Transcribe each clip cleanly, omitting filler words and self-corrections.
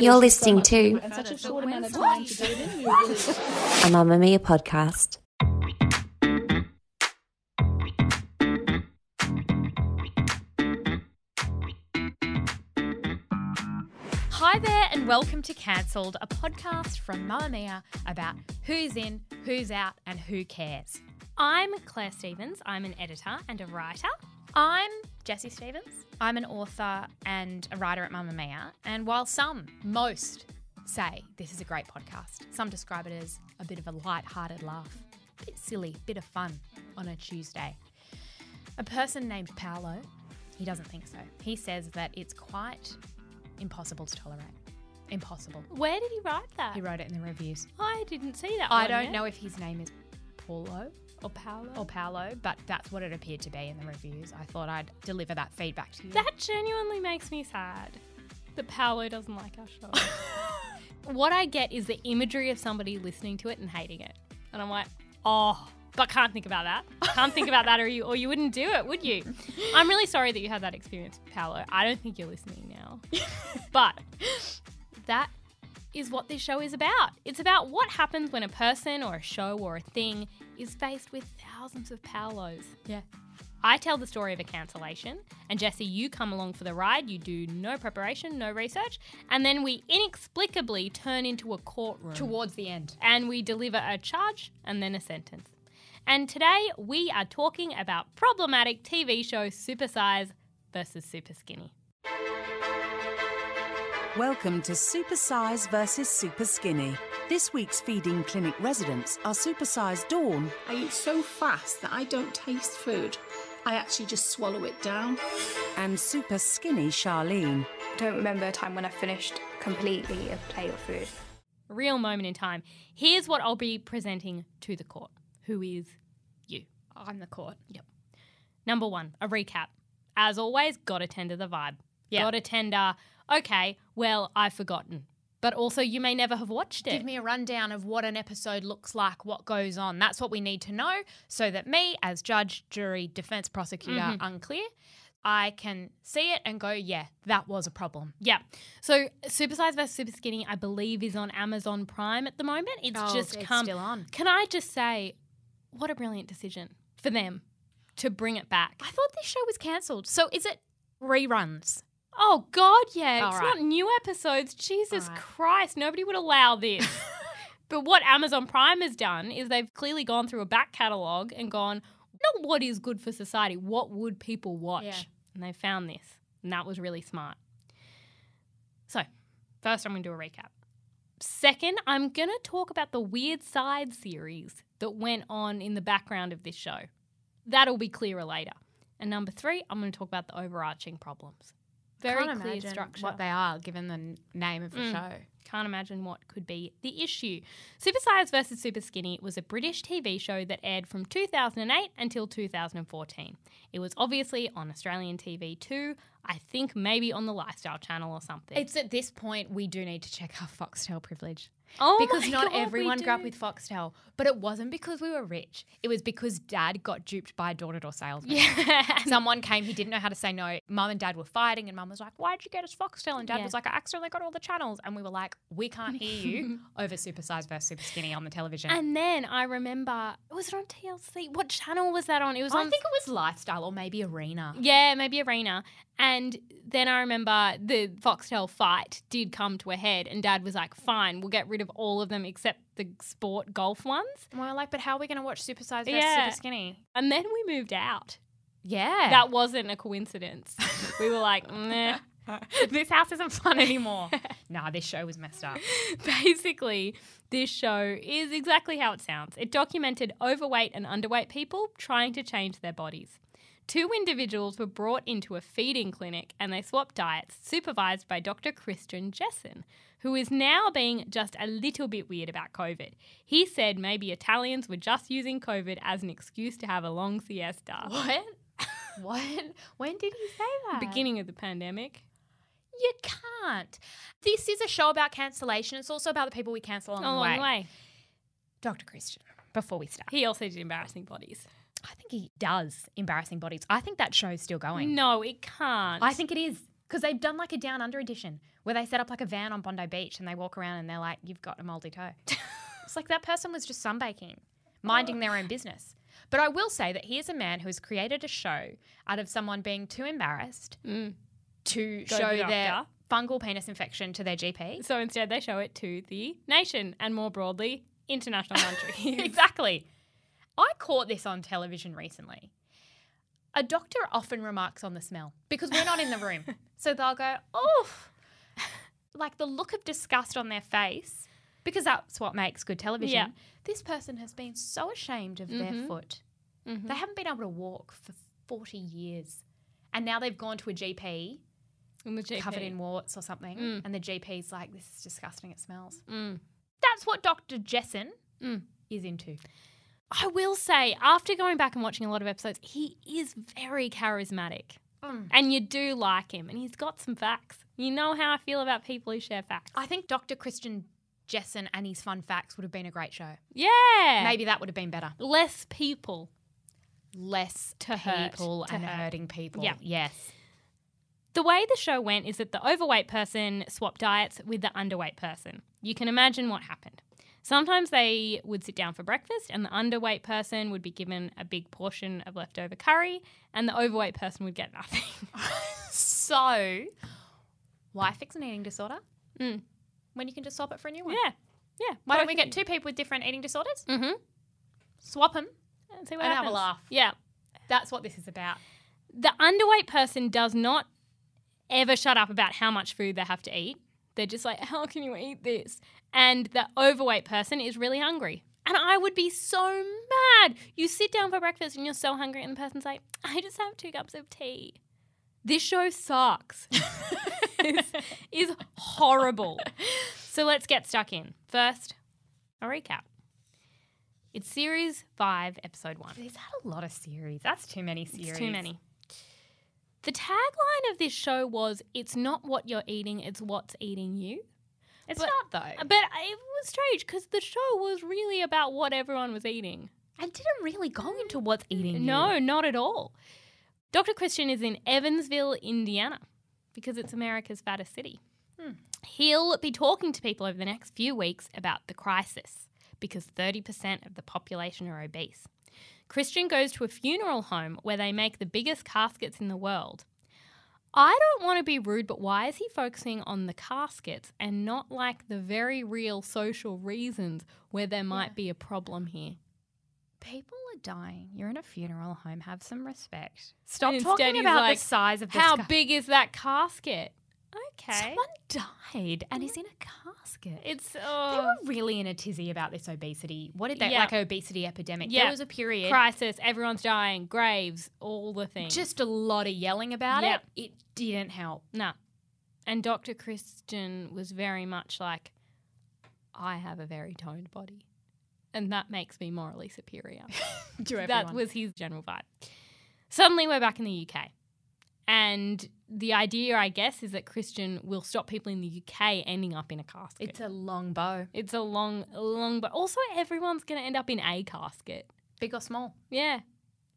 You're listening to And such a short amount of time to do it in. a Mamamia podcast. Hi there and welcome to Cancelled, a podcast from Mamamia about who's in, who's out and who cares. I'm Claire Stephens. I'm an editor and a writer. I'm Jessie Stephens. I'm an author and a writer at Mamamia. And while most say this is a great podcast, some describe it as a bit of a light-hearted laugh, a bit silly, bit of fun on a Tuesday. A person named Paolo, he doesn't think so. He says that it's quite impossible to tolerate. Impossible. Where did he write that? He wrote it in the reviews. I didn't see that I one don't yet. know if his name is Paulo Or Paolo. or Paolo, but that's what it appeared to be in the reviews. I thought I'd deliver that feedback to you. That genuinely makes me sad that Paolo doesn't like our show. What I get is the imagery of somebody listening to it and hating it. And I'm like, oh, but can't think about that. Can't think about that or you wouldn't do it, would you? I'm really sorry that you had that experience, Paolo. I don't think you're listening now. But that is what this show is about. It's about what happens when a person or a show or a thing is faced with thousands of Paolos. Yeah. I tell the story of a cancellation, and Jessie, you come along for the ride. You do no preparation, no research, and then we inexplicably turn into a courtroom. Towards the end. And we deliver a charge and then a sentence. And today we are talking about problematic TV show Supersize Vs Superskinny. Welcome to Supersize Vs Superskinny. This week's feeding clinic residents are Supersize Dawn I eat so fast that I don't taste food. I actually just swallow it down. and Super Skinny Charlene. Don't remember a time when I finished completely a plate of food. Real moment in time. Here's what I'll be presenting to the court, who is you. I'm the court. Yep. Number one, a recap. As always, gotta tender the vibe. Yeah. Gotta tender, okay, well, I've forgotten. But also, you may never have watched it. Give me a rundown of what an episode looks like, what goes on. That's what we need to know so that me, as judge, jury, defence prosecutor, unclear, I can see it and go, yeah, that was a problem. Yeah. So Supersize vs Superskinny, I believe, is on Amazon Prime at the moment. It's just it's come. still on. Can I just say, what a brilliant decision for them to bring it back. I thought this show was cancelled. So is it reruns? Oh, God, yeah. All It's right. not new episodes. Jesus All right. Christ. Nobody would allow this. But what Amazon Prime has done is they've clearly gone through a back catalogue and gone, not what is good for society, what would people watch? Yeah. And they found this. And that was really smart. So, first I'm going to do a recap. Second, I'm going to talk about the Weird Side series that went on in the background of this show. That'll be clearer later. And number three, I'm going to talk about the overarching problems. Very Can't clear imagine structure. what they are given the name of the show. Can't imagine what could be the issue. Supersize vs Superskinny was a British TV show that aired from 2008 until 2014. It was obviously on Australian TV too. I think maybe on the Lifestyle Channel or something. It's at this point we do need to check our Foxtel privilege. Oh because my not God, we everyone grew up do. with Foxtel. But it wasn't because we were rich. It was because Dad got duped by a door-to-door salesman. Yeah. Someone came, he didn't know how to say no. Mum and Dad were fighting and Mum was like, why'd you get us Foxtel? And Dad Yeah. was like, I accidentally got all the channels. And we were like, we can't hear you over Supersize vs Superskinny on the television. And then I remember, was it on TLC? What channel was that on? It was I on. think it was Lifestyle or maybe Arena. Yeah, maybe Arena. And then I remember the Foxtel fight did come to a head and Dad was like, fine, we'll get rid of all of them except the sport golf ones. And we were like, but how are we going to watch Supersize vs Yeah. Superskinny? And then we moved out. Yeah. That wasn't a coincidence. We were like, meh. This house isn't fun anymore. Nah, this show was messed up. Basically, this show is exactly how it sounds. It documented overweight and underweight people trying to change their bodies. Two individuals were brought into a feeding clinic and they swapped diets, supervised by Dr. Christian Jessen, who is now being just a little bit weird about COVID. He said maybe Italians were just using COVID as an excuse to have a long siesta. What? What? When did he say that? Beginning of the pandemic. You can't. This is a show about cancellation. It's also about the people we cancel along the way. Dr. Christian, before we start. He also did embarrassing bodies. I think he does embarrassing bodies. I think that show's still going. No, it can't. I think it is. Because they've done like a Down Under edition where they set up like a van on Bondi Beach and they walk around and they're like, you've got a mouldy toe. It's like that person was just sunbaking, minding their own business. But I will say that here's a man who has created a show out of someone being too embarrassed to show their fungal penis infection to their GP. So instead they show it to the nation and more broadly, international countries. Exactly. I caught this on television recently. A doctor often remarks on the smell because we're not in the room. So they'll go, oh, like the look of disgust on their face, because that's what makes good television. Yeah. This person has been so ashamed of their foot. They haven't been able to walk for 40 years. And now they've gone to a GP, covered in warts or something. And the GP's like, this is disgusting, it smells. That's what Dr. Jessen is into. I will say, after going back and watching a lot of episodes, he is very charismatic. And you do like him. And he's got some facts. You know how I feel about people who share facts. I think Dr. Christian Jessen and his fun facts would have been a great show. Yeah. Maybe that would have been better. Less people. Less to hurt. people and hurting people. Yeah. Yes. The way the show went is that the overweight person swapped diets with the underweight person. You can imagine what happened. Sometimes they would sit down for breakfast and the underweight person would be given a big portion of leftover curry and the overweight person would get nothing. So, why fix an eating disorder when you can just swap it for a new one? Yeah. Why don't we get two people with different eating disorders? Swap them and see what and happens. have a laugh. Yeah. That's what this is about. The underweight person does not ever shut up about how much food they have to eat. They're just like, how can you eat this? And the overweight person is really hungry. And I would be so mad. You sit down for breakfast and you're so hungry and the person's like, I just have 2 cups of tea. This show sucks. is horrible. So let's get stuck in. First, a recap. It's series 5, episode 1. He's had a lot of series. That's too many series. It's too many. The tagline of this show was, it's not what you're eating, it's what's eating you. It's not, though. But it was strange because the show was really about what everyone was eating. And didn't really go into what's eating you. No, not at all. Dr. Christian is in Evansville, Indiana, because it's America's fattest city. He'll be talking to people over the next few weeks about the crisis because 30% of the population are obese. Christian goes to a funeral home where they make the biggest caskets in the world. I don't want to be rude, but why is he focusing on the caskets and not like the very real social reasons where there might be a problem here? People are dying. You're in a funeral home. Have some respect. Stop Instead talking he's about like, the size of this. How big is that casket? Okay. Someone died and is in a casket. It's They were really in a tizzy about this obesity. What did they like? Obesity epidemic. Yeah. There was a period. Crisis, everyone's dying, graves, all the things. Just a lot of yelling about Yeah. it. It didn't help. No. And Dr. Christian was very much like, I have a very toned body. And that makes me morally superior. To everyone. That was his general vibe. Suddenly we're back in the UK. And the idea, I guess, is that Christian will stop people in the UK ending up in a casket. It's a long bow. It's a long, but also everyone's going to end up in a casket. Big or small. Yeah.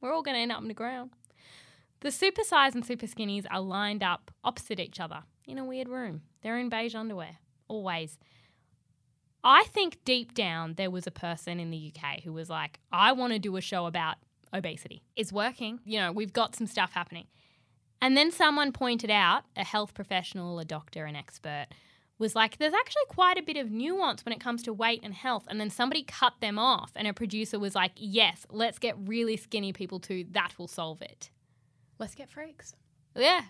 We're all going to end up in the ground. The Supersize and Superskinnies are lined up opposite each other in a weird room. They're in beige underwear, always. I think deep down there was a person in the UK who was like, I want to do a show about obesity. It's working. You know, we've got some stuff happening. And then someone pointed out, a health professional, a doctor, an expert, was like, there's actually quite a bit of nuance when it comes to weight and health. And then somebody cut them off and a producer was like, yes, let's get really skinny people too. That will solve it. Let's get freaks. Yeah.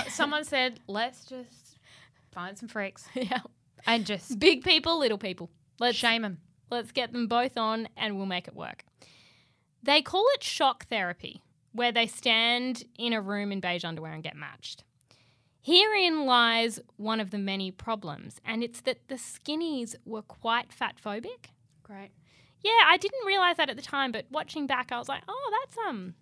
Someone said, let's just find some freaks. Yeah. And just Big people, little people. Let's shame them. Let's get them both on and we'll make it work. They call it shock therapy, where they stand in a room in beige underwear and get matched. Herein lies one of the many problems, and it's that the skinnies were quite fat phobic. Great. Yeah, I didn't realise that at the time, but watching back I was like, oh, that's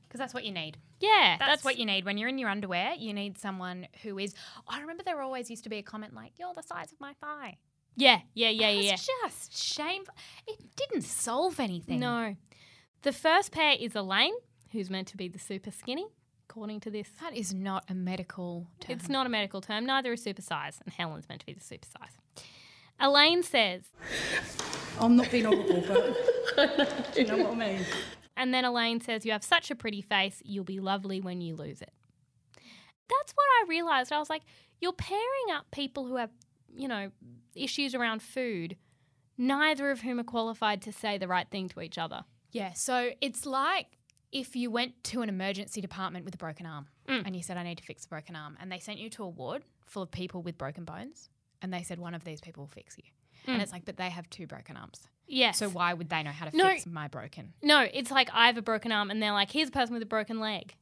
Because that's what you need. yeah. That's what you need. When you're in your underwear, you need someone who is... I remember there always used to be a comment like, you're the size of my thigh. Yeah. It's just shameful. It didn't solve anything. No. The first pair is Elaine, who's meant to be the super skinny. according to this. That is not a medical term. It's not a medical term. Neither is supersize, and Helen's meant to be the supersize. Elaine says... I'm not being horrible, but do you know what I mean? And then Elaine says, you have such a pretty face, you'll be lovely when you lose it. That's what I realised. I was like, you're pairing up people who have, issues around food, neither of whom are qualified to say the right thing to each other. Yeah, so it's like if you went to an emergency department with a broken arm and you said, I need to fix a broken arm, and they sent you to a ward full of people with broken bones and they said one of these people will fix you. And it's like, but they have 2 broken arms. Yes. So why would they know how to fix my broken? No, it's like I have a broken arm and they're like, here's a person with a broken leg.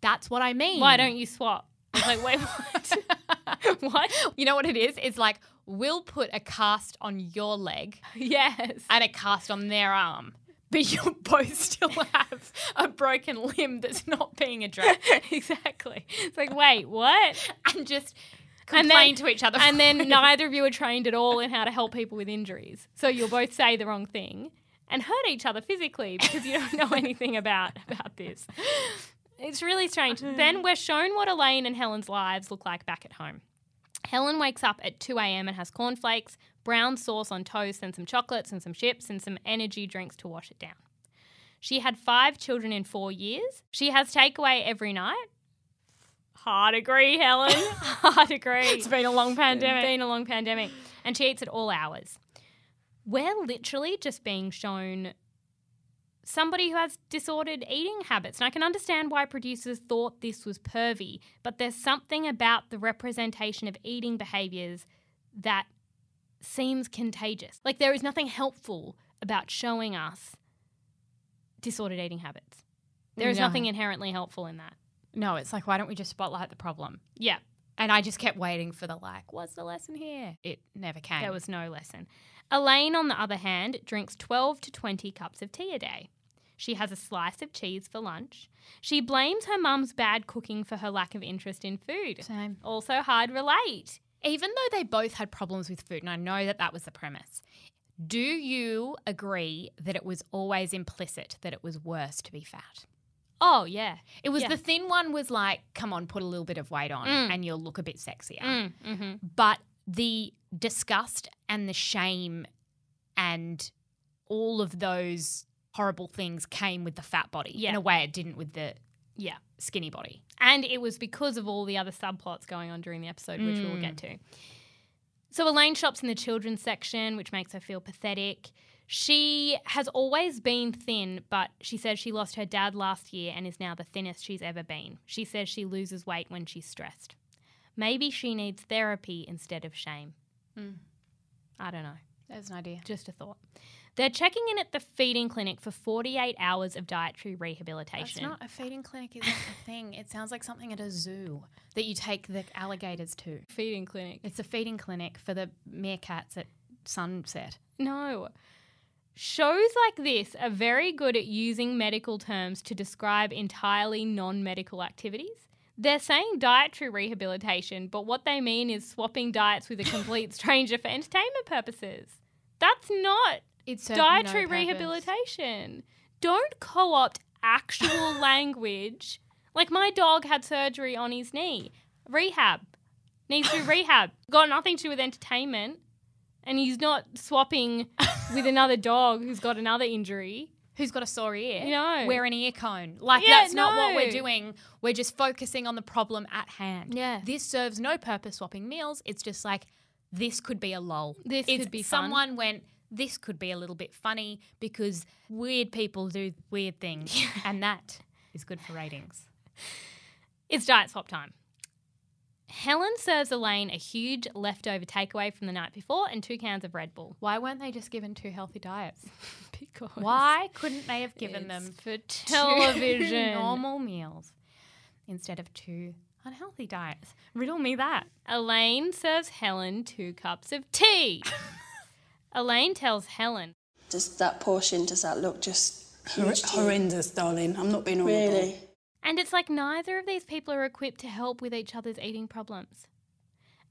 That's what I mean. Why don't you swap? I was like, wait, what? What? You know what it is? It's like, we'll put a cast on your leg Yes. and a cast on their arm, but you both still have a broken limb that's not being addressed. Exactly. It's like, wait, what? And just complain to each other. And then neither of you are trained at all in how to help people with injuries. So you'll both say the wrong thing and hurt each other physically because you don't know anything about this. It's really strange. Then we're shown what Elaine and Helen's lives look like back at home. Helen wakes up at 2 a.m. and has cornflakes, brown sauce on toast and some chocolates and some chips and some energy drinks to wash it down. She had 5 children in 4 years. She has takeaway every night. Hard agree, Helen. Hard agree. It's been a long pandemic. And she eats at all hours. We're literally just being shown somebody who has disordered eating habits. And I can understand why producers thought this was pervy, but there's something about the representation of eating behaviours that seems contagious. Like, there is nothing helpful about showing us disordered eating habits. There is nothing inherently helpful in that. No, it's like, why don't we just spotlight the problem? Yeah. And I just kept waiting for the what's the lesson here? It never came. There was no lesson. Elaine, on the other hand, drinks 12 to 20 cups of tea a day. She has a slice of cheese for lunch. She blames her mum's bad cooking for her lack of interest in food. Same. Also hard relate. Even though they both had problems with food, and I know that was the premise, do you agree that it was always implicit that it was worse to be fat? Oh, yeah. It was the thin one was like, come on, put a little bit of weight on and you'll look a bit sexier. But the disgust and the shame and all of those horrible things came with the fat body in a way it didn't with the skinny body. And it was because of all the other subplots going on during the episode, which we'll get to. So Elaine shops in the children's section, which makes her feel pathetic. She has always been thin, but she says she lost her dad last year and is now the thinnest she's ever been. She says she loses weight when she's stressed. Maybe she needs therapy instead of shame. I don't know. There's an idea. Just a thought. They're checking in at the feeding clinic for 48 hours of dietary rehabilitation. That's not a feeding clinic, isn't a thing. It sounds like something at a zoo that you take the alligators to. Feeding clinic. It's a feeding clinic for the meerkats at sunset. No. Shows like this are very good at using medical terms to describe entirely non-medical activities. They're saying dietary rehabilitation, but what they mean is swapping diets with a complete stranger for entertainment purposes. That's not dietary rehabilitation. Don't co-opt actual language. Like, my dog had surgery on his knee. Rehab. Needs to do rehab. Got nothing to do with entertainment. And he's not swapping with another dog who's got another injury. Who's got a sore ear. No. Wear an ear cone. That's not what we're doing. We're just focusing on the problem at hand. Yeah. This serves no purpose swapping meals. It's just like, this could be a lull. This could be fun. Someone went, this could be a little bit funny because weird people do weird things. And that is good for ratings. It's diet swap time. Helen serves Elaine a huge leftover takeaway from the night before and 2 cans of Red Bull. Why weren't they just given 2 healthy diets? Because why couldn't they have given them for television 2 normal meals instead of 2 unhealthy diets? Riddle me that. Elaine serves Helen 2 cups of tea. Elaine tells Helen, Does that portion, does that look just huge? Horrendous, darling. I'm not being horrible. Really? and it's like neither of these people are equipped to help with each other's eating problems.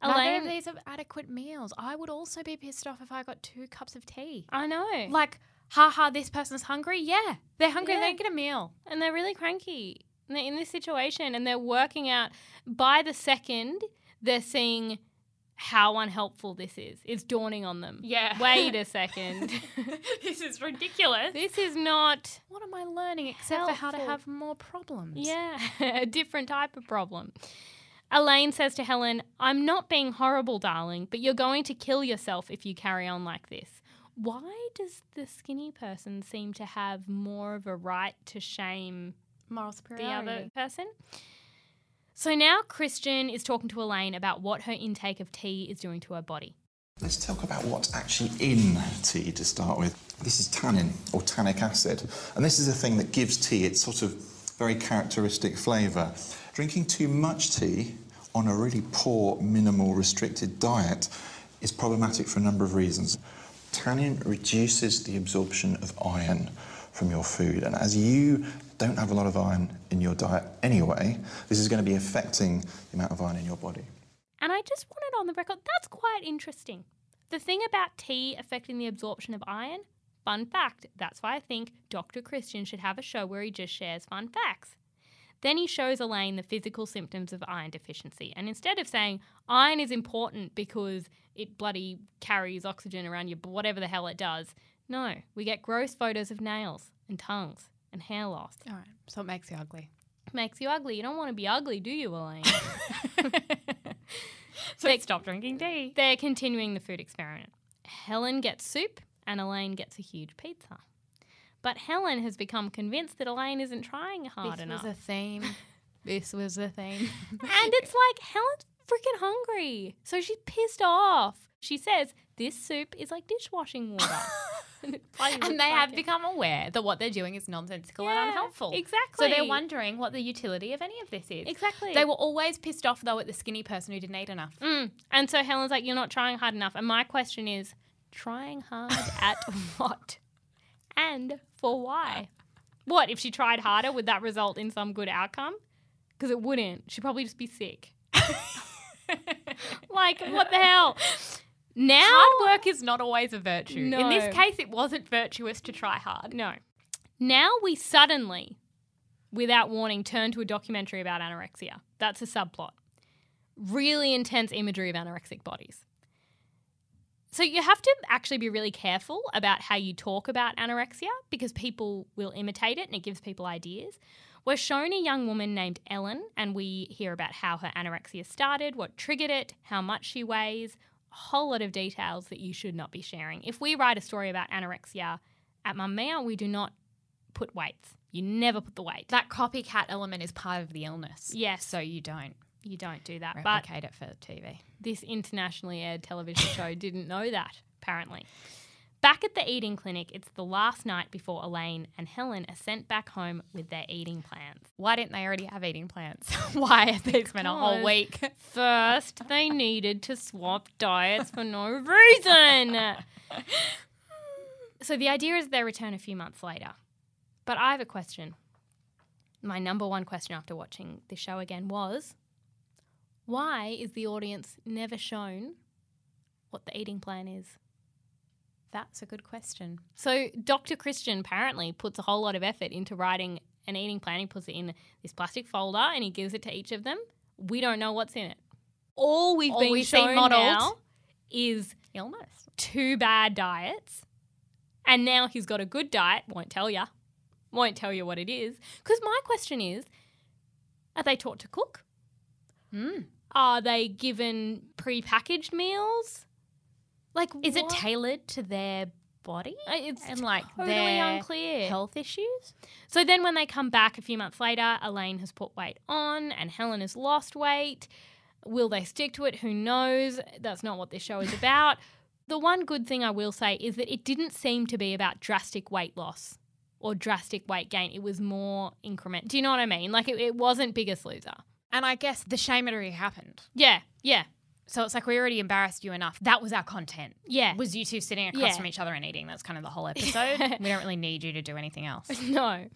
Neither of these are adequate meals. I would also be pissed off if I got 2 cups of tea. I know. Like, haha, this person's hungry? Yeah, they're hungry. Yeah. They get a meal. And they're really cranky. in this situation, and they're working out by the second they're seeing how unhelpful this is. It's dawning on them. Yeah. Wait a second. This is ridiculous. This is not What am I learning except for how to have more problems? Yeah, a different type of problem. Elaine says to Helen, I'm not being horrible, darling, but you're going to kill yourself if you carry on like this. Why does the skinny person seem to have more of a right to shame Moral the superiority. other person? So now Christian is talking to Elaine about what her intake of tea is doing to her body. Let's talk about what's actually in tea to start with. This is tannin, or tannic acid, and this is a thing that gives tea its sort of very characteristic flavour. Drinking too much tea on a really poor, minimal, restricted diet is problematic for a number of reasons. Tannin reduces the absorption of iron from your food, and as you don't have a lot of iron in your diet anyway, this is going to be affecting the amount of iron in your body. And I just wanted on the record, that's quite interesting. The thing about tea affecting the absorption of iron, fun fact, that's why I think Dr. Christian should have a show where he just shares fun facts. Then he shows Elaine the physical symptoms of iron deficiency. And instead of saying iron is important because it bloody carries oxygen around you, but whatever the hell it does, no, we get gross photos of nails and tongues and hair loss. All right, so it makes you ugly. Makes you ugly. You don't want to be ugly, do you, Elaine? So stop drinking tea. They're continuing the food experiment. Helen gets soup and Elaine gets a huge pizza. But Helen has become convinced that Elaine isn't trying hard enough. This was a theme. This was a theme. And it's like, Helen's freaking hungry. So she's pissed off. She says, this soup is like dishwashing water. And they have become aware that what they're doing is nonsensical and unhelpful. Exactly. So they're wondering what the utility of any of this is. Exactly. They were always pissed off, though, at the skinny person who didn't eat enough. And so Helen's like, you're not trying hard enough. And my question is, trying hard at what? And for why? What, if she tried harder, would that result in some good outcome? Because it wouldn't. She'd probably just be sick. Like, what the hell? Now, Hard work is not always a virtue. No. In this case, it wasn't virtuous to try hard. No. Now we suddenly, without warning, turn to a documentary about anorexia. That's a subplot. Really intense imagery of anorexic bodies. So you have to actually be really careful about how you talk about anorexia because people will imitate it and it gives people ideas. We're shown a young woman named Ellen and we hear about how her anorexia started, what triggered it, how much she weighs, a whole lot of details that you should not be sharing. If we write a story about anorexia at Mamamia, we do not put weights. You never put the weight. That copycat element is part of the illness. Yes. So you don't do that. replicate it for TV. This internationally aired television show didn't know that, apparently. Back at the eating clinic, it's the last night before Elaine and Helen are sent back home with their eating plans. Why didn't they already have eating plans? Why have they spent a whole week? First, they needed to swap diets for no reason. So the idea is they return a few months later. But I have a question. My number one question after watching the show again was, why is the audience never shown what the eating plan is? That's a good question. So Dr. Christian apparently puts a whole lot of effort into writing an eating plan. He puts it in this plastic folder and he gives it to each of them. We don't know what's in it. All we've been shown now is illness. 2 bad diets. And now he's got a good diet. Won't tell you. Won't tell you what it is. Because my question is, are they taught to cook? Are they given pre-packaged meals? Like, Is it tailored to their body? It's and like totally their unclear. health issues? So then when they come back a few months later, Elaine has put weight on and Helen has lost weight. Will they stick to it? Who knows? That's not what this show is about. The one good thing I will say is that it didn't seem to be about drastic weight loss or drastic weight gain. It was more increment. Do you know what I mean? Like it wasn't Biggest Loser. And I guess the shamery happened. Yeah. So it's like we already embarrassed you enough. That was our content. Yeah. Was you two sitting across from each other and eating. That's kind of the whole episode. We don't really need you to do anything else. No.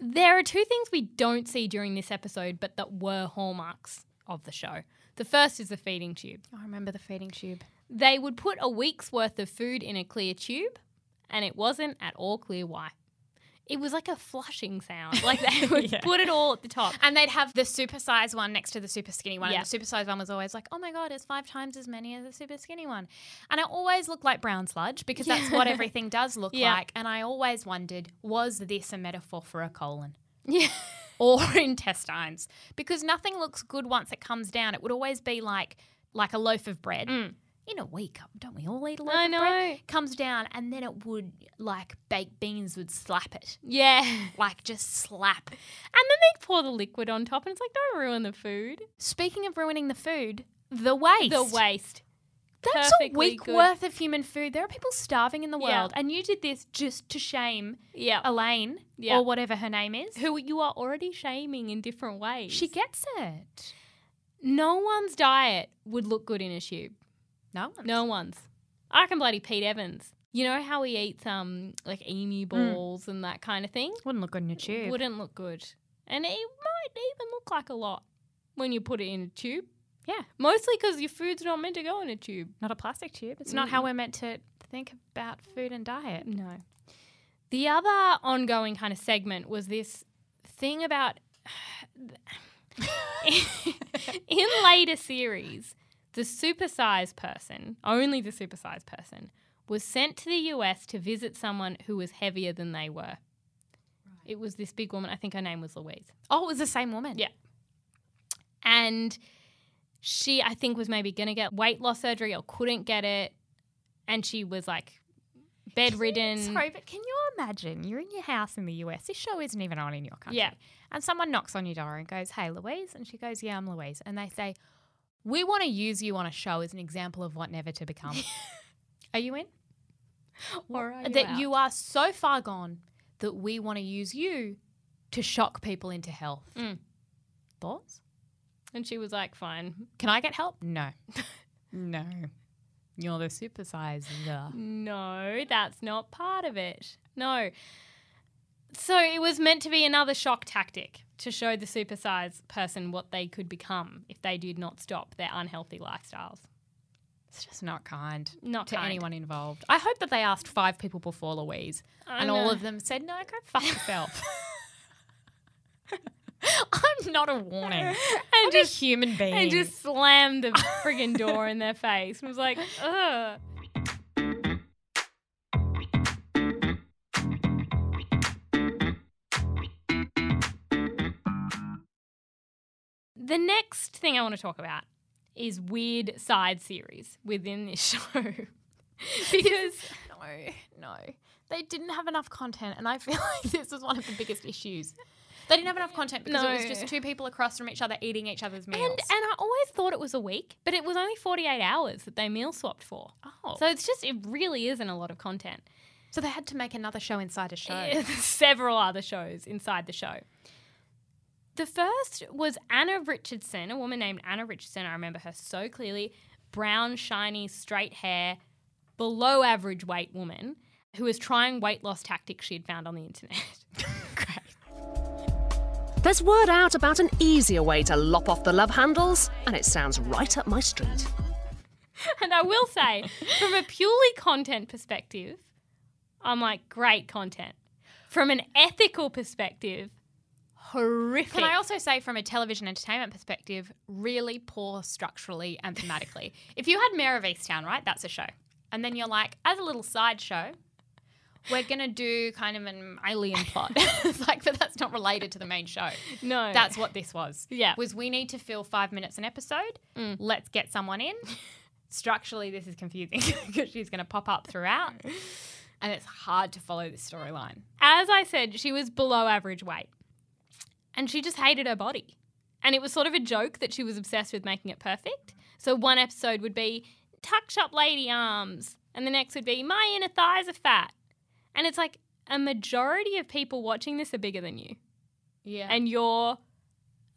There are 2 things we don't see during this episode but that were hallmarks of the show. The first is the feeding tube. I remember the feeding tube. They would put a week's worth of food in a clear tube and it wasn't at all clear why. It was like a flushing sound. Like they would put it all at the top. And they'd have the super size one next to the super skinny one. Yeah. And the super size one was always like, oh my God, it's 5 times as many as the super skinny one. And it always looked like brown sludge because that's what everything does look like. And I always wondered, was this a metaphor for a colon? Yeah. Or intestines? Because nothing looks good once it comes down. It would always be like a loaf of bread. In a week, don't we all eat a loaf of bread? Comes down and then it would, like baked beans would slap it. Yeah. Like just slap. And then they'd pour the liquid on top and it's like, don't ruin the food. Speaking of ruining the food, the waste. The waste. That's Perfectly a week good. worth of human food. There are people starving in the Yeah. world. And you did this just to shame Yeah. Elaine or whatever her name is. Who you are already shaming in different ways. She gets it. No one's diet would look good in a tube. No. one's. I reckon bloody Pete Evans. You know how he eats like emu balls and that kind of thing? Wouldn't look good in a tube. Wouldn't look good. And it might even look like a lot when you put it in a tube. Yeah. Mostly because your food's not meant to go in a tube. Not a plastic tube. It's not how we're meant to think about food and diet. No. The other ongoing kind of segment was this thing about in later series, the supersize person, only the supersize person, was sent to the US to visit someone who was heavier than they were. Right. It was this big woman. I think her name was Louise. Oh, it was the same woman? Yeah. And she, I think, was maybe going to get weight loss surgery or couldn't get it. And she was like bedridden. Sorry, but can you imagine you're in your house in the US? This show isn't even on in your country. Yeah. And someone knocks on your door and goes, hey, Louise. And she goes, yeah, I'm Louise. And they say, we want to use you on a show as an example of what never to become. Are you in? Or are you that out? you are so far gone that we want to use you to shock people into health. Thoughts? And she was like, fine. Can I get help? No. No. You're the supersizer. No, that's not part of it. No. So it was meant to be another shock tactic to show the supersize person what they could become if they did not stop their unhealthy lifestyles. It's just not kind Not to kind. anyone involved. I hope that they asked 5 people before Louise and all of them said, no, go fuck yourself. I'm not a warning. I'm a human being. And just slammed the friggin' door in their face and was like, ugh. The next thing I want to talk about is weird side series within this show. Because No. They didn't have enough content and I feel like this was one of the biggest issues. They didn't have enough content because it was just 2 people across from each other eating each other's meals. And I always thought it was a week, but it was only 48 hours that they meal swapped for. Oh. So it's just, it really isn't a lot of content. So they had to make another show inside a show. There's several other shows inside the show. The first was Anna Richardson, a woman named Anna Richardson. I remember her so clearly. Brown, shiny, straight hair, below average weight woman who was trying weight loss tactics she had found on the internet. Great. There's word out about an easier way to lop off the love handles, and it sounds right up my street. And I will say, from a purely content perspective, I'm like, great content. From an ethical perspective, horrific. Can I also say from a television entertainment perspective, really poor structurally and thematically. If you had Mayor of Easttown, right, that's a show. And then you're like, as a little side show, we're going to do kind of an alien plot. It's like, but that's not related to the main show. No. That's what this was. Yeah. Was we need to fill 5 minutes an episode. Let's get someone in. Structurally, this is confusing because she's going to pop up throughout. And it's hard to follow this storyline. As I said, she was below average weight. And she just hated her body. And it was sort of a joke that she was obsessed with making it perfect. So one episode would be, tucked up lady arms. And the next would be, my inner thighs are fat. And it's like a majority of people watching this are bigger than you. Yeah. And you're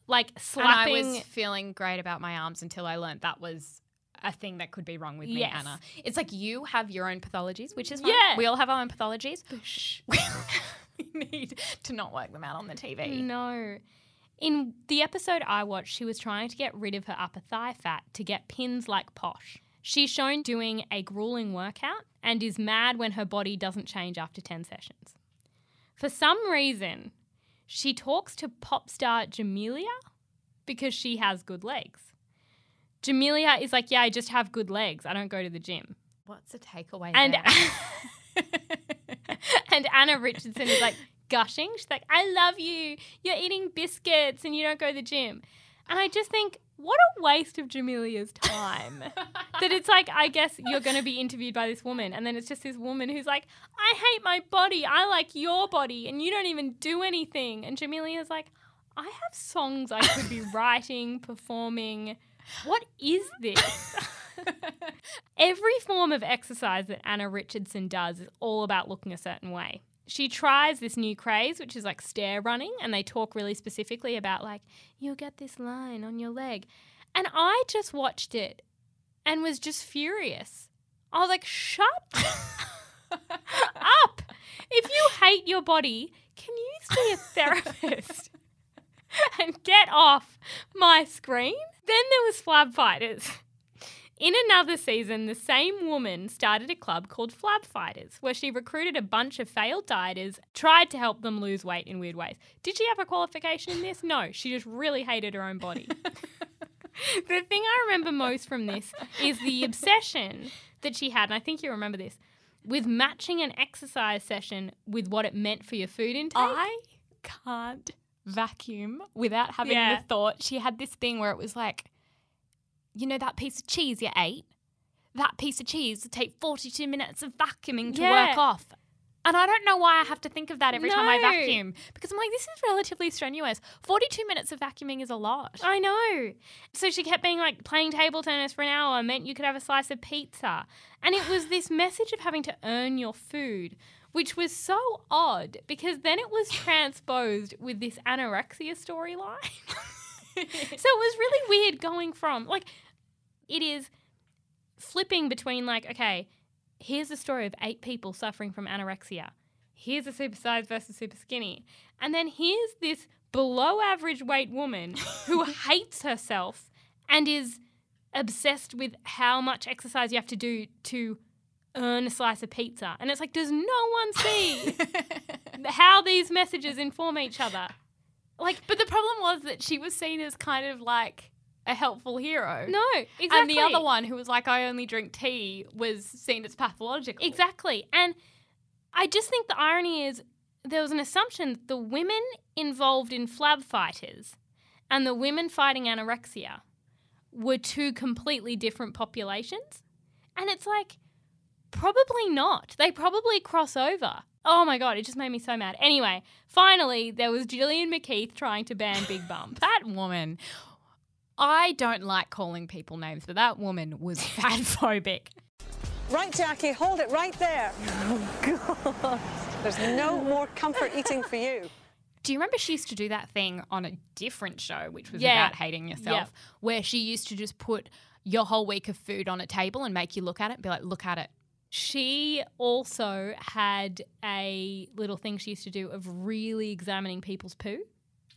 like slapping. And I was feeling great about my arms until I learned that was a thing that could be wrong with me, Yes. Anna. It's like you have your own pathologies, which is fine. Yeah. We all have our own pathologies. We need to not work them out on the TV. No. In the episode I watched, she was trying to get rid of her upper thigh fat to get pins like Posh. She's shown doing a grueling workout and is mad when her body doesn't change after 10 sessions. For some reason, she talks to pop star Jamelia because she has good legs. Jamelia is like, yeah, I just have good legs. I don't go to the gym. What's the takeaway And there? and Anna Richardson is like gushing. She's like, I love you. You're eating biscuits and you don't go to the gym. And I just think, what a waste of Jamelia's time. That it's like, I guess you're going to be interviewed by this woman, and then it's just this woman who's like, I hate my body. I like your body, and you don't even do anything. And Jamelia's like, I have songs I could be writing, performing. What is this? Every form of exercise that Anna Richardson does is all about looking a certain way. She tries this new craze, which is like stair running, and they talk really specifically about like, you'll get this line on your leg. And I just watched it and was just furious. I was like, shut up. If you hate your body, can you see a therapist and get off my screen? Then there was Flab Fighters. In another season, the same woman started a club called Flab Fighters, where she recruited a bunch of failed dieters, tried to help them lose weight in weird ways. Did she have a qualification in this? No, she just really hated her own body. The thing I remember most from this is the obsession that she had, and I think you remember this, with matching an exercise session with what it meant for your food intake. I can't vacuum without having the thought. She had this thing where it was like, you know that piece of cheese you ate? That piece of cheese would take 42 minutes of vacuuming to work off. And I don't know why I have to think of that every time I vacuum. Because I'm like, this is relatively strenuous. 42 minutes of vacuuming is a lot. I know. So she kept being like, playing table tennis for an hour meant you could have a slice of pizza. And it was this message of having to earn your food, which was so odd because then it was transposed with this anorexia storyline. So it was really weird going from, like, it is flipping between like, okay, here's the story of 8 people suffering from anorexia. Here's a Supersize versus Superskinny. And then here's this below average weight woman who hates herself and is obsessed with how much exercise you have to do to earn a slice of pizza. And it's like, does no one see how these messages inform each other? Like, but the problem was that she was seen as kind of like a helpful hero. No, exactly. And the other one who was like, I only drink tea, was seen as pathological. Exactly. And I just think the irony is there was an assumption that the women involved in Flab Fighters and the women fighting anorexia were 2 completely different populations. And it's like, probably not. They probably cross over. Oh my God, it just made me so mad. Anyway, finally, there was Gillian McKeith trying to ban big bumps. That woman, I don't like calling people names, but that woman was fatphobic. Right, Jackie, hold it right there. Oh, God. There's no more comfort eating for you. Do you remember she used to do that thing on a different show, which was about hating yourself, where she used to just put your whole week of food on a table and make you look at it and be like, look at it. She also had a little thing she used to do of really examining people's poo.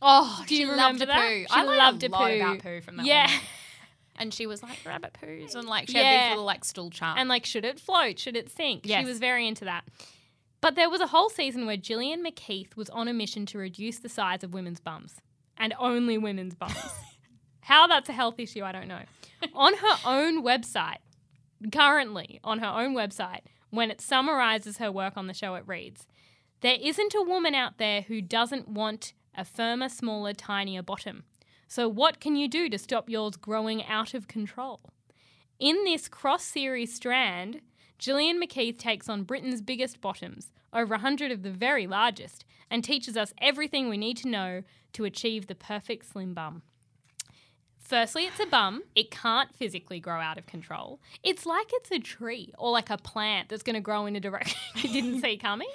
Oh, do you she remember loved a that? poo. She loved a lot about poo from that woman. And she was like, rabbit poos. And like, she had these little like stool charts. And like, should it float? Should it sink? Yes. She was very into that. But there was a whole season where Gillian McKeith was on a mission to reduce the size of women's bums. And only women's bums. How that's a health issue, I don't know. On her own website, currently on her own website, when it summarizes her work on the show, it reads, there isn't a woman out there who doesn't want a firmer, smaller, tinier bottom. So what can you do to stop yours growing out of control? In this cross-series strand, Gillian McKeith takes on Britain's biggest bottoms, over 100 of the very largest, and teaches us everything we need to know to achieve the perfect slim bum. Firstly, it's a bum. It can't physically grow out of control. It's like it's a tree or like a plant that's going to grow in a direction you didn't see coming.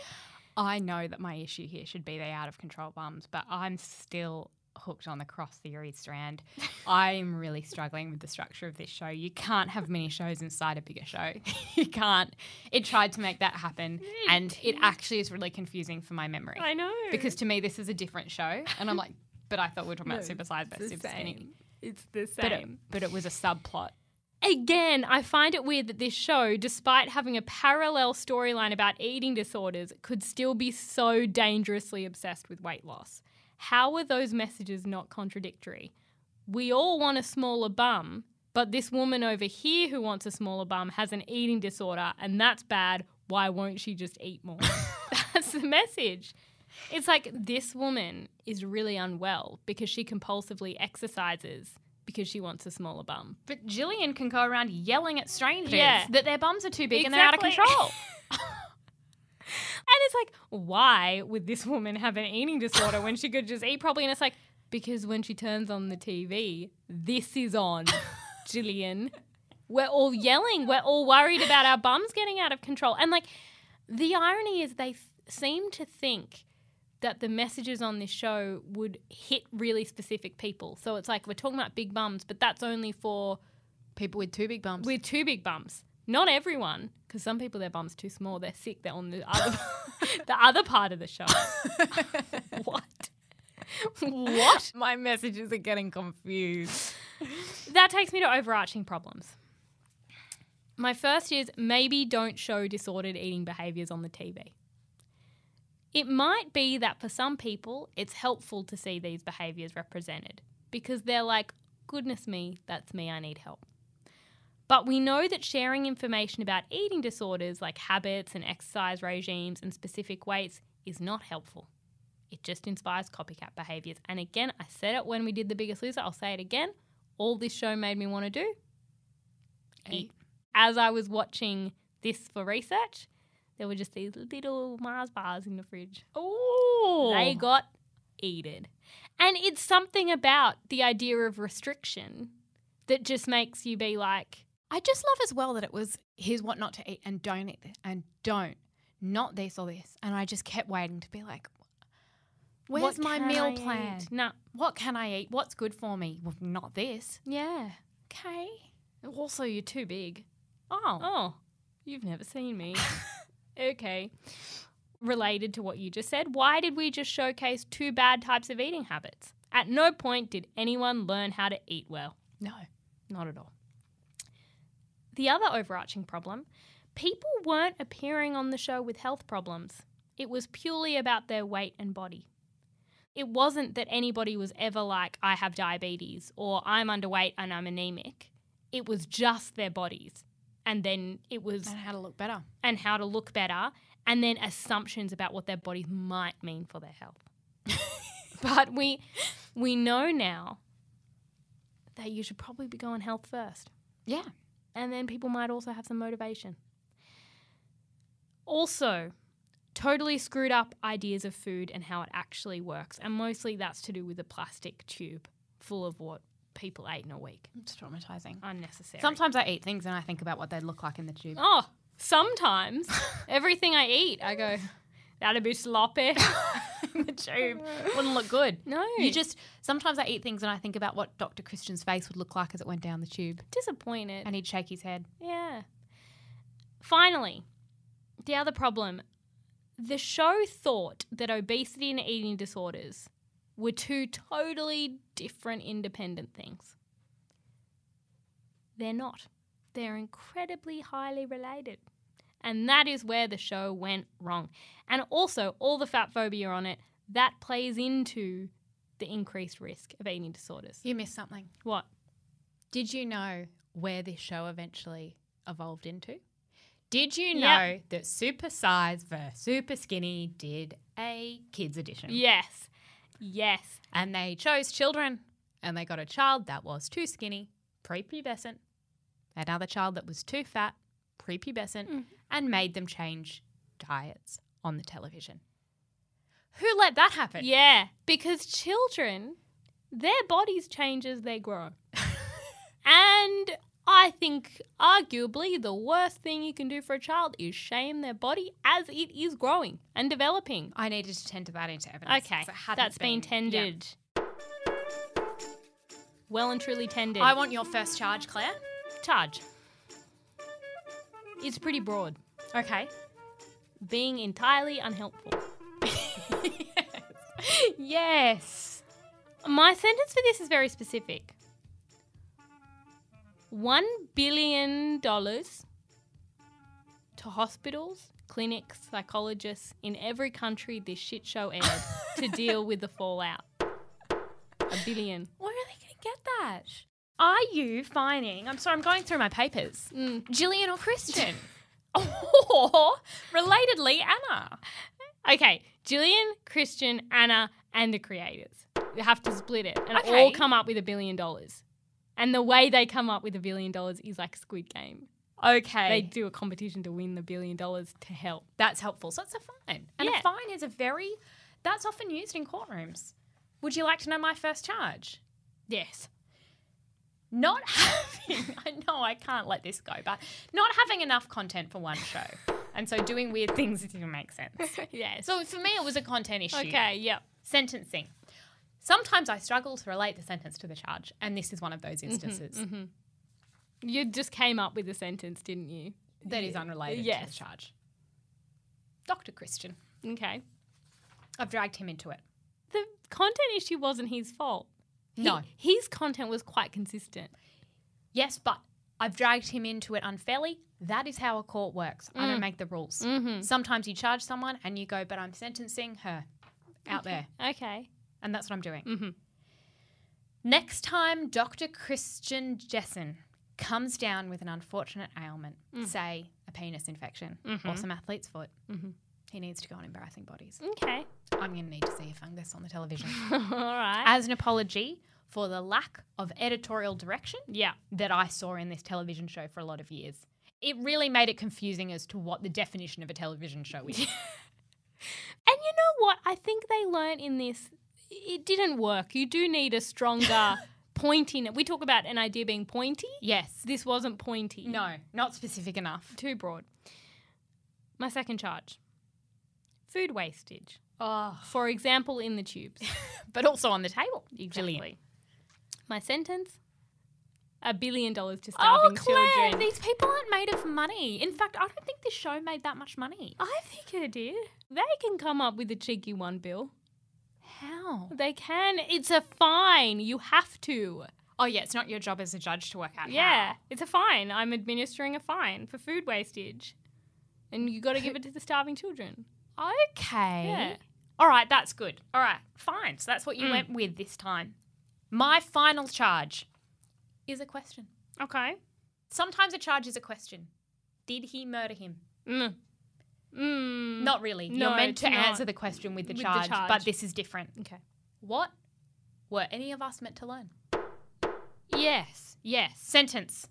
I know that my issue here should be the out of control bums, but I'm still hooked on the cross theory strand. I'm really struggling with the structure of this show. You can't have mini shows inside a bigger show. You can't. It tried to make that happen, and it actually is really confusing for my memory. I know. Because to me, this is a different show, and I'm like, but I thought we were talking about Supersize vs Superskinny. It's the same. But it was a subplot. Again, I find it weird that this show, despite having a parallel storyline about eating disorders, could still be so dangerously obsessed with weight loss. How are those messages not contradictory? We all want a smaller bum, but this woman over here who wants a smaller bum has an eating disorder, and that's bad. Why won't she just eat more? That's the message. It's like this woman is really unwell because she compulsively exercises because she wants a smaller bum. But Gillian can go around yelling at strangers that their bums are too big and they're out of control. And it's like, why would this woman have an eating disorder when she could just eat properly? And it's like, because when she turns on the TV, this is on, Gillian. We're all yelling. We're all worried about our bums getting out of control. And like, the irony is they seem to think that the messages on this show would hit really specific people. So it's like, we're talking about big bums, but that's only for people with two big bums. With two big bums. Not everyone, because some people, their bum's too small. They're sick. They're on the other, the other part of the show. What? What? My messages are getting confused. That takes me to overarching problems. My first is maybe don't show disordered eating behaviours on the TV. It might be that for some people, it's helpful to see these behaviours represented because they're like, goodness me, that's me, I need help. But we know that sharing information about eating disorders like habits and exercise regimes and specific weights is not helpful. It just inspires copycat behaviours. And again, I said it when we did The Biggest Loser, I'll say it again. All this show made me want to do? Eat. As I was watching this for research, there were just these little Mars bars in the fridge. Oh, they got eaten. And it's something about the idea of restriction that just makes you be like... I just love as well that it was, here's what not to eat and don't eat this and don't, not this or this. And I just kept waiting to be like, where's my meal plan? No. What can I eat? What's good for me? Well, not this. Yeah. Okay. Also, you're too big. Oh, you've never seen me. Okay. Related to what you just said, why did we just showcase two bad types of eating habits? At no point did anyone learn how to eat well. No. Not at all. The other overarching problem, people weren't appearing on the show with health problems. It was purely about their weight and body. It wasn't that anybody was ever like, I have diabetes or I'm underweight and I'm anemic. It was just their bodies. And then it was... And how to look better. And how to look better. And then assumptions about what their bodies might mean for their health. But we know now that you should probably be going health first. Yeah. And then people might also have some motivation. Also, totally screwed up ideas of food and how it actually works. And mostly that's to do with a plastic tube full of what people ate in a week. It's traumatising. Unnecessary. Sometimes I eat things and I think about what they'd look like in the tube. Oh, sometimes. Everything I eat, I go, that'd be sloppy. In the tube. Wouldn't look good. No. Sometimes I eat things and I think about what Dr. Christian's face would look like as it went down the tube. Disappointed. And he'd shake his head. Yeah. Finally, the other problem. The show thought that obesity and eating disorders were two totally different independent things. They're not. They're incredibly highly related. And that is where the show went wrong. And also, all the fat phobia on it, that plays into the increased risk of eating disorders. You missed something. What? Did you know where this show eventually evolved into? Did you know that Supersize Vs Superskinny did a kids edition? Yes. Yes. And they chose children and they got a child that was too skinny, prepubescent, another child that was too fat, prepubescent, and made them change diets on the television. Who let that happen? Yeah, because children, their bodies change as they grow. And I think arguably the worst thing you can do for a child is shame their body as it is growing and developing. I needed to tend to that into evidence. Okay, that's been tended. Yeah. Well and truly tended. I want your first charge, Claire. Charge. It's pretty broad. Okay. Being entirely unhelpful. Yes. My sentence for this is very specific. $1 billion to hospitals, clinics, psychologists in every country this shit show aired to deal with the fallout. $1 billion. Where are they going to get that? Are you finding, I'm sorry, I'm going through my papers, Gillian or Christian? Or, relatedly, Anna? Okay, Gillian, Christian, Anna, and the creators. You have to split it and all come up with $1 billion. And the way they come up with $1 billion is like Squid Game. Okay. They do a competition to win the $1 billion to help. That's helpful. So it's a fine. And a fine is that's often used in courtrooms. Would you like to know my first charge? Yes. Not having, I know I can't let this go, but not having enough content for one show. And so doing weird things didn't make sense. Yes. So for me, it was a content issue. Okay, yep. Sentencing. Sometimes I struggle to relate the sentence to the charge, and this is one of those instances. Mm-hmm. You just came up with a sentence, didn't you? That is unrelated to the charge. Dr. Christian. Okay. I've dragged him into it. The content issue wasn't his fault. No. His content was quite consistent. Yes, but I've dragged him into it unfairly. That is how a court works. I don't make the rules. Mm-hmm. Sometimes you charge someone and you go, but I'm sentencing her out there. Okay. And that's what I'm doing. Mm-hmm. Next time Dr. Christian Jessen comes down with an unfortunate ailment, say a penis infection or some athlete's foot, he needs to go on embarrassing bodies. Okay. I'm going to need to see a fungus on the television. All right. As an apology for the lack of editorial direction Yeah. that I saw in this television show for a lot of years. It really made it confusing as to what the definition of a television show is. And you know what? I think they learnt in this, it didn't work. You do need a stronger pointing. We talk about an idea being pointy. Yes. This wasn't pointy. No, not specific enough. Too broad. My second charge. Food wastage. Oh. For example, in the tubes. But also on the table. Exactly. My sentence? $1 billion to starving children. These people aren't made of money. In fact, I don't think this show made that much money. I think it did. They can come up with a cheeky one, Bill. How? They can. It's a fine. You have to. Oh, yeah, it's not your job as a judge to work out Yeah, how. it's a fine. I'm administering a fine for food wastage. And you got to give it to the starving children. Okay. Yeah. All right, that's good. All right, fine. So that's what you went with this time. My final charge is a question. Okay. Sometimes a charge is a question. Did he murder him? Not really. No, You're meant to it's not. answer the question with the With the charge, charge. but this is different. Okay. What were any of us meant to learn? Yes. Yes. Sentence.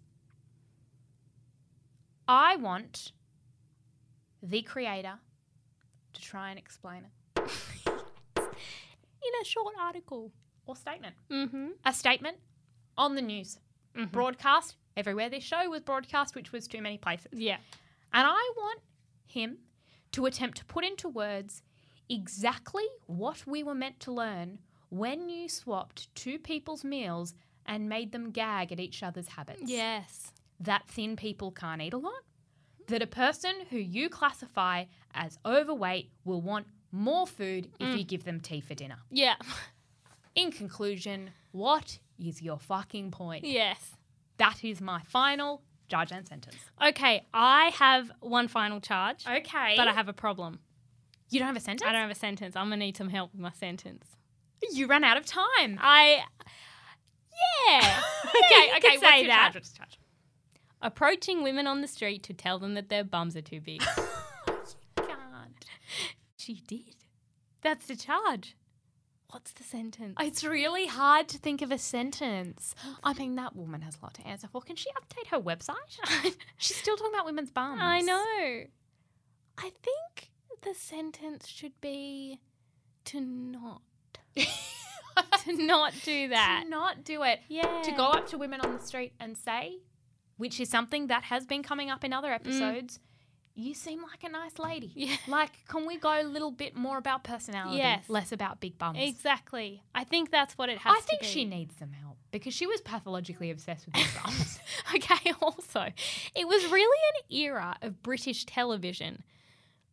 I want the creator to try and explain it. In a short article. Or statement. Mm-hmm. A statement on the news. Broadcast everywhere this show was broadcast, which was too many places. Yeah. And I want him to attempt to put into words exactly what we were meant to learn when you swapped two people's meals and made them gag at each other's habits. Yes. That thin people can't eat a lot. That a person who you classify as overweight will want more food if you give them tea for dinner. Yeah. In conclusion, what is your fucking point? Yes. That is my final charge and sentence. Okay, I have one final charge. Okay. But I have a problem. You don't have a sentence? I don't have a sentence. I'm going to need some help with my sentence. You ran out of time. Yeah. Okay, you okay. could say What's your that. charge? What's your charge? Approaching women on the street to tell them that their bums are too big. Can't. She did. That's the charge. What's the sentence? It's really hard to think of a sentence. I mean, that woman has a lot to answer for. Can she update her website? She's still talking about women's bums. I know. I think the sentence should be to not. To not do that. To not do it. Yeah. To go up to women on the street and say, which is something that has been coming up in other episodes, you seem like a nice lady. Yeah. Like, can we go a little bit more about personality, Yes. less about big bums? Exactly. I think that's what it has I to think be. she needs some help because she was pathologically obsessed with big bums. Okay, also, it was really an era of British television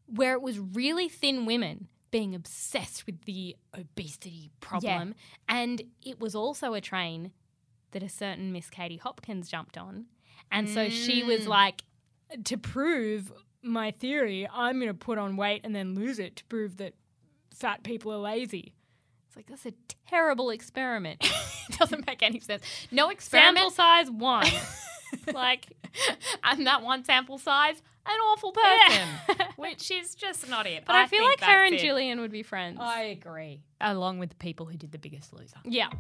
where it was really thin women being obsessed with the obesity problem. Yeah. And it was also a train that a certain Miss Katie Hopkins jumped on. And so she was like, to prove my theory, I'm going to put on weight and then lose it to prove that fat people are lazy. It's like, that's a terrible experiment. It doesn't make any sense. No experiment. Sample size 1. Like, and that one sample size, an awful person, which is just not it. But I feel like her and it. Gillian would be friends. I agree. Along with the people who did The Biggest Loser. Yeah.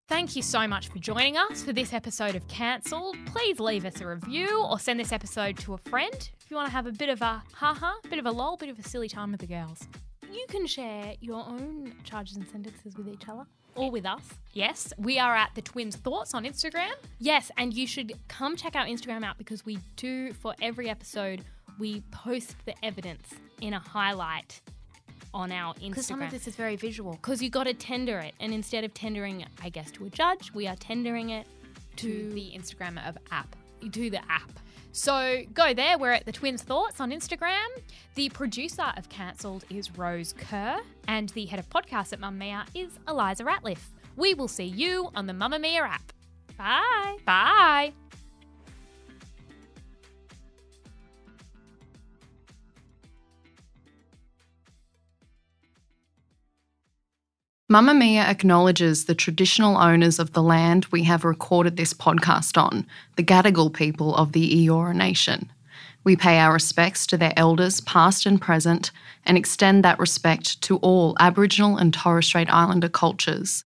Thank you so much for joining us for this episode of Cancelled. Please leave us a review or send this episode to a friend if you want to have a bit of a bit of a lol, bit of a silly time with the girls. You can share your own charges and sentences with each other or with us. Yes, we are at The Twins Thoughts on Instagram. Yes, and you should come check our Instagram out because we do, for every episode, we post the evidence in a highlight on our Instagram. Because some of this is very visual. Because you got to tender it. And instead of tendering it, I guess, to a judge, we are tendering it to the Instagram of app. To the app. So go there. We're at The Twins Thoughts on Instagram. The producer of Cancelled is Rose Kerr. And the head of podcast at Mamamia is Elissa Ratliff. We will see you on the Mamamia app. Bye. Bye. Mamamia acknowledges the traditional owners of the land we have recorded this podcast on, the Gadigal people of the Eora Nation. We pay our respects to their elders, past and present, and extend that respect to all Aboriginal and Torres Strait Islander cultures.